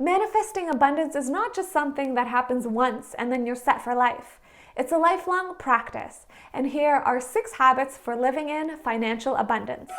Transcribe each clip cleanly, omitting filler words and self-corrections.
Manifesting abundance is not just something that happens once and then you're set for life. It's a lifelong practice. And here are 6 habits for living in financial abundance.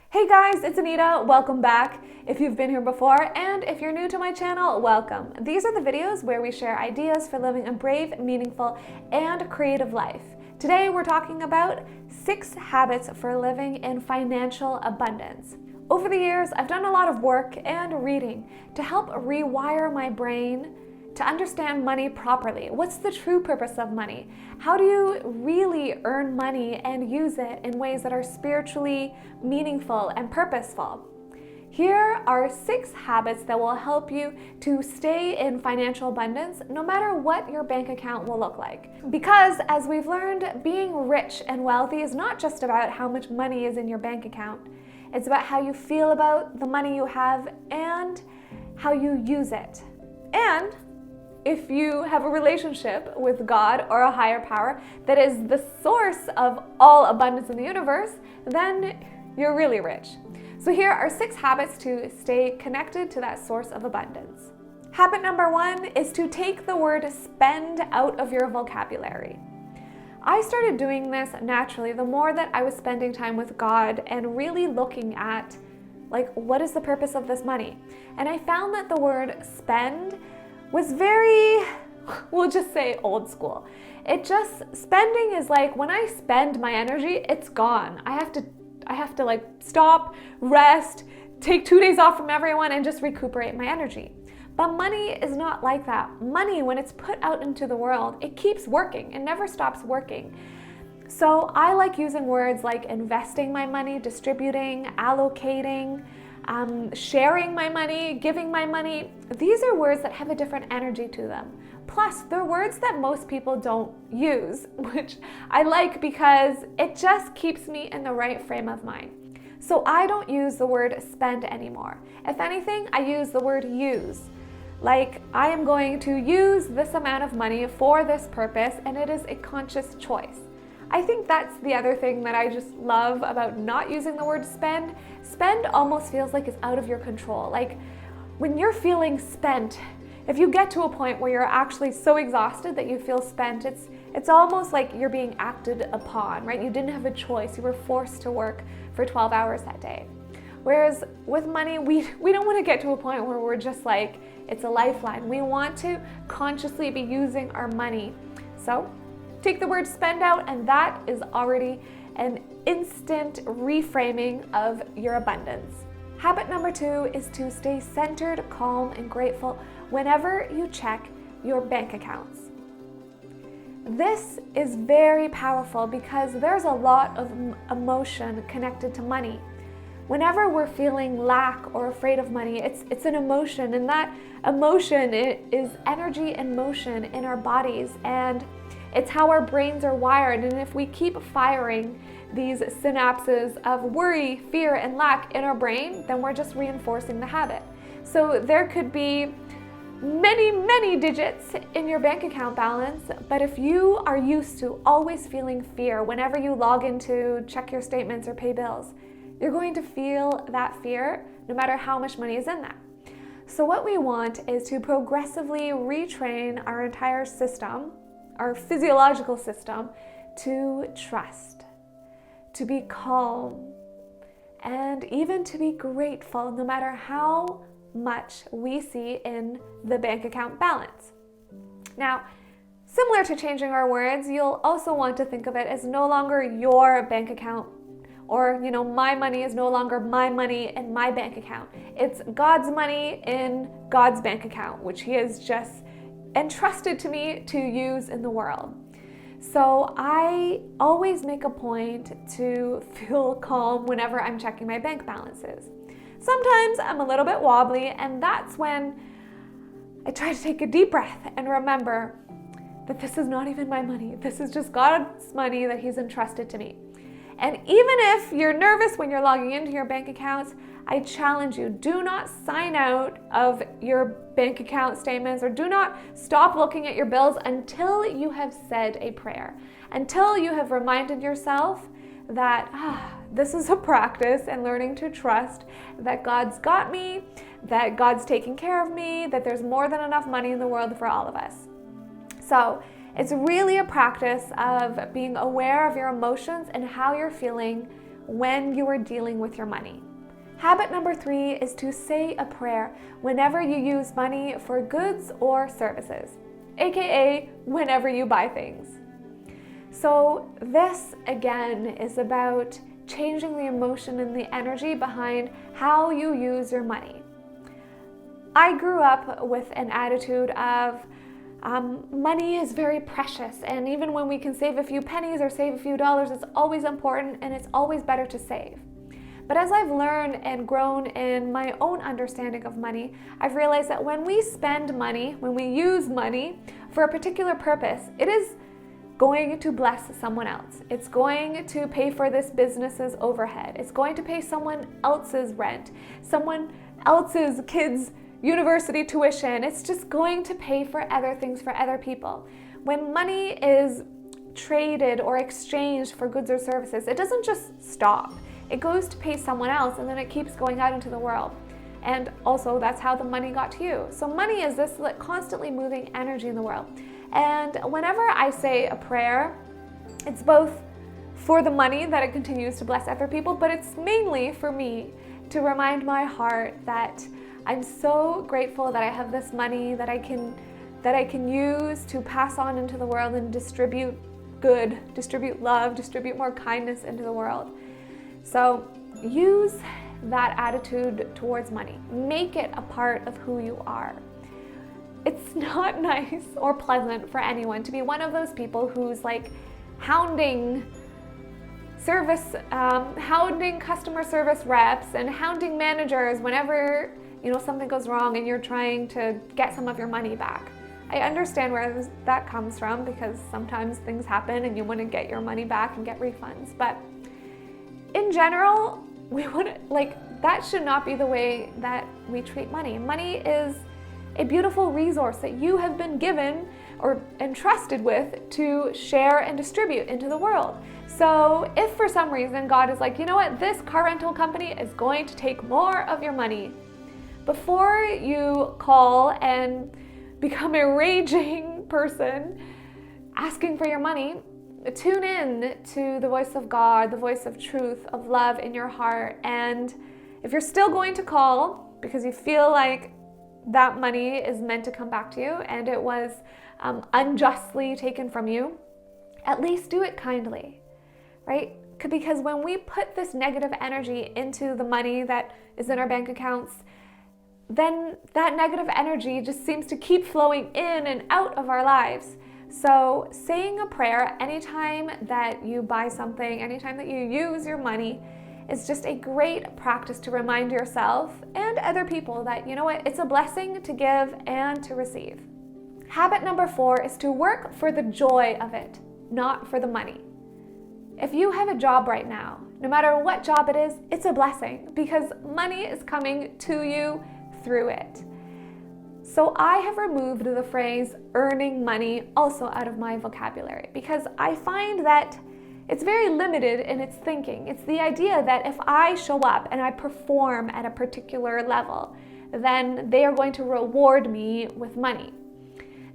Hey guys, it's Anita. Welcome back. If you've been here before, and if you're new to my channel, welcome. These are the videos where we share ideas for living a brave, meaningful, and creative life. Today we're talking about 6 habits for living in financial abundance. Over the years, I've done a lot of work and reading to help rewire my brain to understand money properly. What's the true purpose of money? How do you really earn money and use it in ways that are spiritually meaningful and purposeful? Here are 6 habits that will help you to stay in financial abundance no matter what your bank account will look like. Because as we've learned, being rich and wealthy is not just about how much money is in your bank account. It's about how you feel about the money you have and how you use it. And if you have a relationship with God or a higher power that is the source of all abundance in the universe, then you're really rich. So here are 6 habits to stay connected to that source of abundance. Habit number 1 is to take the word spend out of your vocabulary. I started doing this naturally the more that I was spending time with God and really looking at, what is the purpose of this money? And I found that the word spend was very, we'll just say old school. Spending is like when I spend my energy, it's gone. I have to stop, rest, take 2 days off from everyone and just recuperate my energy. But money is not like that. Money, when it's put out into the world, it keeps working. It never stops working. So I like using words like investing my money, distributing, allocating, sharing my money, giving my money. These are words that have a different energy to them. Plus, they're words that most people don't use, which I like because it just keeps me in the right frame of mind. So I don't use the word spend anymore. If anything, I use the word use. I am going to use this amount of money for this purpose, and it is a conscious choice. I think that's the other thing that I just love about not using the word spend. Spend almost feels like it's out of your control. When you're feeling spent, if you get to a point where you're actually so exhausted that you feel spent, it's almost like you're being acted upon, right? You didn't have a choice. You were forced to work for 12 hours that day. Whereas with money, we don't want to get to a point where we're just it's a lifeline. We want to consciously be using our money. So take the word spend out, and that is already an instant reframing of your abundance. Habit number 2 is to stay centered, calm, and grateful whenever you check your bank accounts. This is very powerful because there's a lot of emotion connected to money. Whenever we're feeling lack or afraid of money, it's an emotion, and that emotion is energy and motion in our bodies, and it's how our brains are wired. And if we keep firing these synapses of worry, fear, and lack in our brain, then we're just reinforcing the habit. So there could be many, many digits in your bank account balance, but if you are used to always feeling fear whenever you log in to check your statements or pay bills, you're going to feel that fear no matter how much money is in that. So what we want is to progressively retrain our entire system, our physiological system, to trust, to be calm, and even to be grateful no matter how much we see in the bank account balance. Now, similar to changing our words, you'll also want to think of it as no longer your bank account, or my money is no longer my money in my bank account. It's God's money in God's bank account, which He has just entrusted to me to use in the world. So I always make a point to feel calm whenever I'm checking my bank balances. Sometimes I'm a little bit wobbly, and that's when I try to take a deep breath and remember that this is not even my money. This is just God's money that He's entrusted to me. And even if you're nervous when you're logging into your bank accounts, I challenge you, do not sign out of your bank account statements, or do not stop looking at your bills until you have said a prayer, until you have reminded yourself that this is a practice, and learning to trust that God's got me, that God's taking care of me, that there's more than enough money in the world for all of us. So it's really a practice of being aware of your emotions and how you're feeling when you are dealing with your money. Habit number 3 is to say a prayer whenever you use money for goods or services, aka whenever you buy things. So this again is about changing the emotion and the energy behind how you use your money. I grew up with an attitude of money is very precious, and even when we can save a few pennies or save a few dollars, it's always important and it's always better to save. But as I've learned and grown in my own understanding of money, I've realized that when we spend money, when we use money for a particular purpose, it is going to bless someone else. It's going to pay for this business's overhead. It's going to pay someone else's rent, someone else's kids' university tuition. It's just going to pay for other things for other people. When money is traded or exchanged for goods or services, it doesn't just stop. It goes to pay someone else, and then it keeps going out into the world. And also, that's how the money got to you. So money is this constantly moving energy in the world. And whenever I say a prayer, it's both for the money, that it continues to bless other people, but it's mainly for me to remind my heart that I'm so grateful that I have this money that I can use to pass on into the world and distribute good, distribute love, distribute more kindness into the world. So use that attitude towards money. Make it a part of who you are. It's not nice or pleasant for anyone to be one of those people who's like hounding customer service reps and hounding managers whenever something goes wrong and you're trying to get some of your money back. I understand where that comes from, because sometimes things happen and you want to get your money back and get refunds. But in general, that should not be the way that we treat money. Money is a beautiful resource that you have been given or entrusted with to share and distribute into the world. So if for some reason God is like, you know what, this car rental company is going to take more of your money, before you call and become a raging person asking for your money, tune in to the voice of God, the voice of truth, of love in your heart. And if you're still going to call because you feel like that money is meant to come back to you and it was unjustly taken from you, at least do it kindly, right? Because when we put this negative energy into the money that is in our bank accounts, then that negative energy just seems to keep flowing in and out of our lives. So saying a prayer anytime that you buy something, anytime that you use your money, is just a great practice to remind yourself and other people that, you know what, it's a blessing to give and to receive. Habit number 4 is to work for the joy of it, not for the money. If you have a job right now, no matter what job it is, it's a blessing because money is coming to you through it. So I have removed the phrase earning money also out of my vocabulary because I find that it's very limited in its thinking. It's the idea that if I show up and I perform at a particular level, then they are going to reward me with money.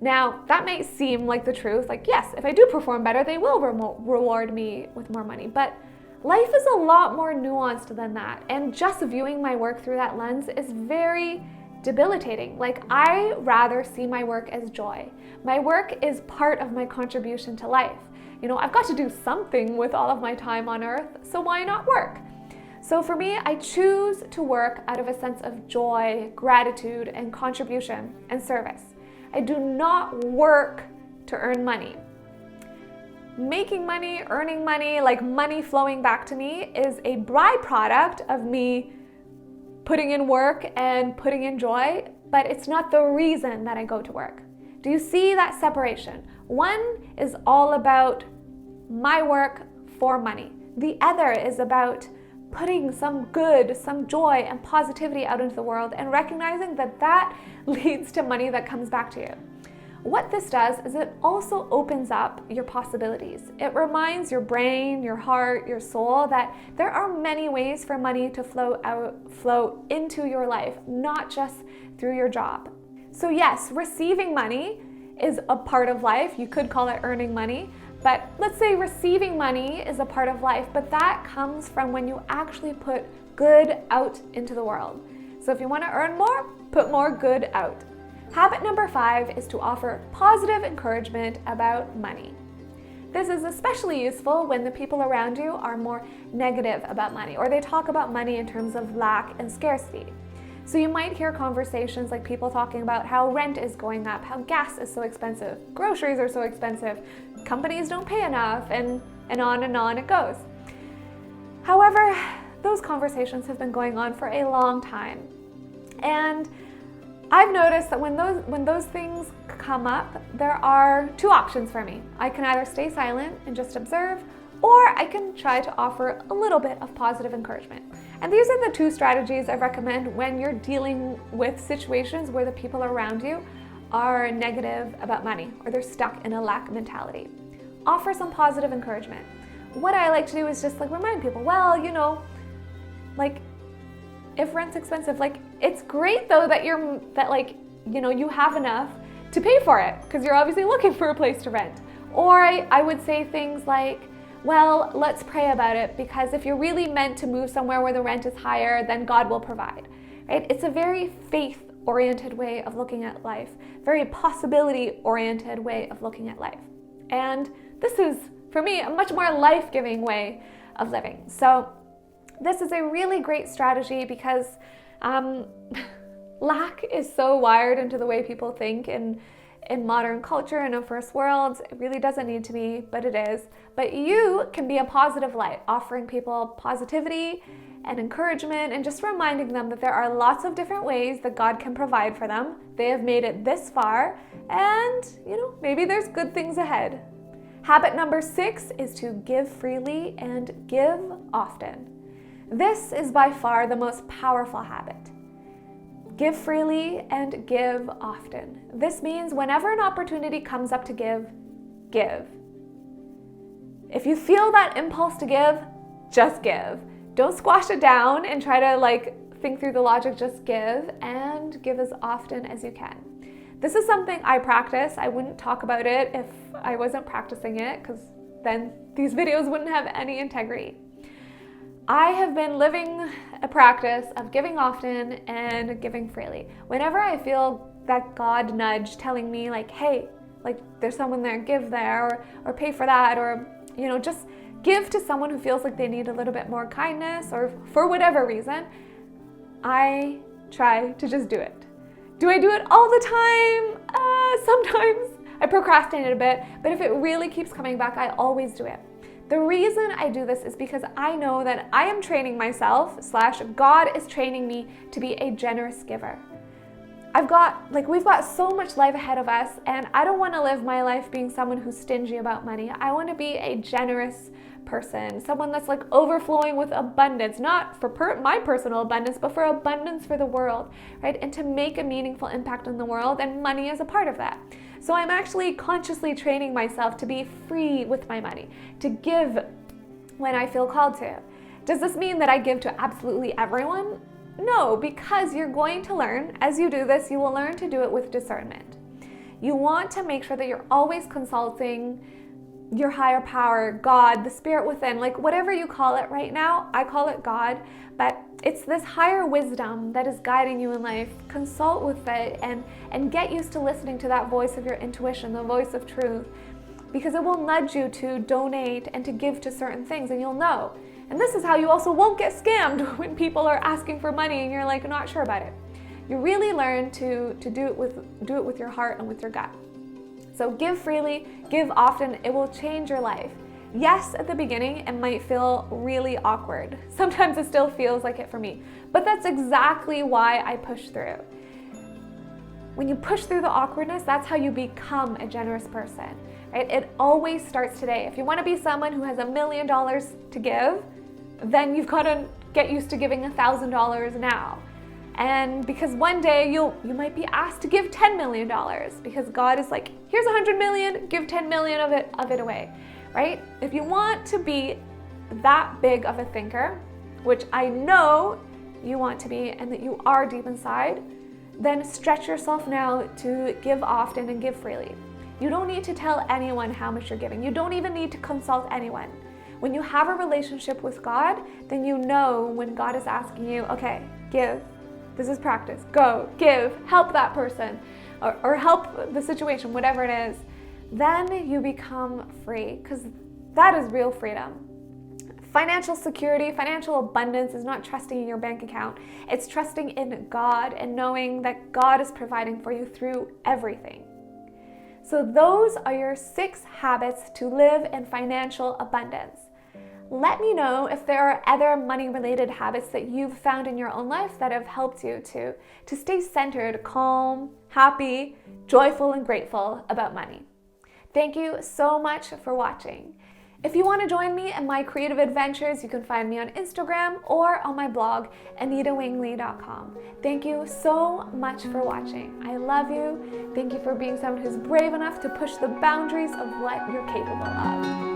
Now, that may seem like the truth, like yes, if I do perform better, they will reward me with more money, but life is a lot more nuanced than that, and just viewing my work through that lens is very debilitating. Like, I rather see my work as joy. My work is part of my contribution to life. I've got to do something with all of my time on earth, so why not work? So for me, I choose to work out of a sense of joy, gratitude, and contribution and service. I do not work to earn money. Making money, earning money, like money flowing back to me, is a byproduct of me putting in work and putting in joy, but it's not the reason that I go to work. Do you see that separation? One is all about my work for money. The other is about putting some good, some joy and positivity out into the world and recognizing that that leads to money that comes back to you. What this does is it also opens up your possibilities. It reminds your brain, your heart, your soul that there are many ways for money to flow into your life, not just through your job. So yes, receiving money is a part of life. You could call it earning money, but let's say receiving money is a part of life, but that comes from when you actually put good out into the world. So if you want to earn more, put more good out. Habit number 5 is to offer positive encouragement about money. This is especially useful when the people around you are more negative about money, or they talk about money in terms of lack and scarcity. So you might hear conversations like people talking about how rent is going up, how gas is so expensive, groceries are so expensive, companies don't pay enough, and on it goes. However, those conversations have been going on for a long time. And I've noticed that when those things come up, there are 2 options for me. I can either stay silent and just observe, or I can try to offer a little bit of positive encouragement. And these are the 2 strategies I recommend when you're dealing with situations where the people around you are negative about money or they're stuck in a lack mentality. Offer some positive encouragement. What I like to do is just remind people, well, if rent's expensive, it's great though that you have enough to pay for it because you're obviously looking for a place to rent. Or I would say things like, well, let's pray about it because if you're really meant to move somewhere where the rent is higher, then God will provide, right? It's a very faith-oriented way of looking at life, very possibility-oriented way of looking at life. And this is, for me, a much more life-giving way of living. So this is a really great strategy because lack is so wired into the way people think in modern culture and in first worlds. It really doesn't need to be, but it is. But you can be a positive light, offering people positivity and encouragement and just reminding them that there are lots of different ways that God can provide for them. They have made it this far and, maybe there's good things ahead. Habit number 6 is to give freely and give often. This is by far the most powerful habit. Give freely and give often. This means whenever an opportunity comes up to give, give. If you feel that impulse to give, just give. Don't squash it down and try to think through the logic, just give and give as often as you can. This is something I practice. I wouldn't talk about it if I wasn't practicing it because then these videos wouldn't have any integrity. I have been living a practice of giving often and giving freely. Whenever I feel that God nudge telling me hey, there's someone there, give there, or pay for that, or, just give to someone who feels like they need a little bit more kindness or for whatever reason, I try to just do it. Do I do it all the time? Sometimes. I procrastinate a bit, but if it really keeps coming back, I always do it. The reason I do this is because I know that I am training myself / God is training me to be a generous giver. We've got so much life ahead of us, and I don't want to live my life being someone who's stingy about money. I want to be a generous person, someone that's overflowing with abundance, not for my personal abundance, but for abundance for the world, right? And to make a meaningful impact on the world, and money is a part of that. So I'm actually consciously training myself to be free with my money, to give when I feel called to. Does this mean that I give to absolutely everyone? No, because you're going to learn, as you do this, you will learn to do it with discernment. You want to make sure that you're always consulting your higher power, God, the spirit within, whatever you call it right now. I call it God, but it's this higher wisdom that is guiding you in life. Consult with it and get used to listening to that voice of your intuition, the voice of truth, because it will nudge you to donate and to give to certain things, and you'll know. And this is how you also won't get scammed when people are asking for money and you're not sure about it. You really learn to do it with your heart and with your gut. So give freely, give often. It will change your life. Yes, at the beginning, it might feel really awkward. Sometimes it still feels like it for me, but that's exactly why I push through. When you push through the awkwardness, that's how you become a generous person, right? It always starts today. If you want to be someone who has $1 million to give, then you've got to get used to giving $1,000 now. And because one day you might be asked to give $10 million because God is like, here's 100 million, give 10 million of it away, right? If you want to be that big of a thinker, which I know you want to be and that you are deep inside, then stretch yourself now to give often and give freely. You don't need to tell anyone how much you're giving. You don't even need to consult anyone. When you have a relationship with God, then you know when God is asking you, okay, give. This is practice. Go, give, help that person, or help the situation, whatever it is. Then you become free, because that is real freedom. Financial security, financial abundance is not trusting in your bank account. It's trusting in God and knowing that God is providing for you through everything. So those are your 6 habits to live in financial abundance. Let me know if there are other money-related habits that you've found in your own life that have helped you to stay centered, calm, happy, joyful, and grateful about money. Thank you so much for watching. If you want to join me in my creative adventures, you can find me on Instagram or on my blog, anitawingley.com. Thank you so much for watching. I love you. Thank you for being someone who's brave enough to push the boundaries of what you're capable of.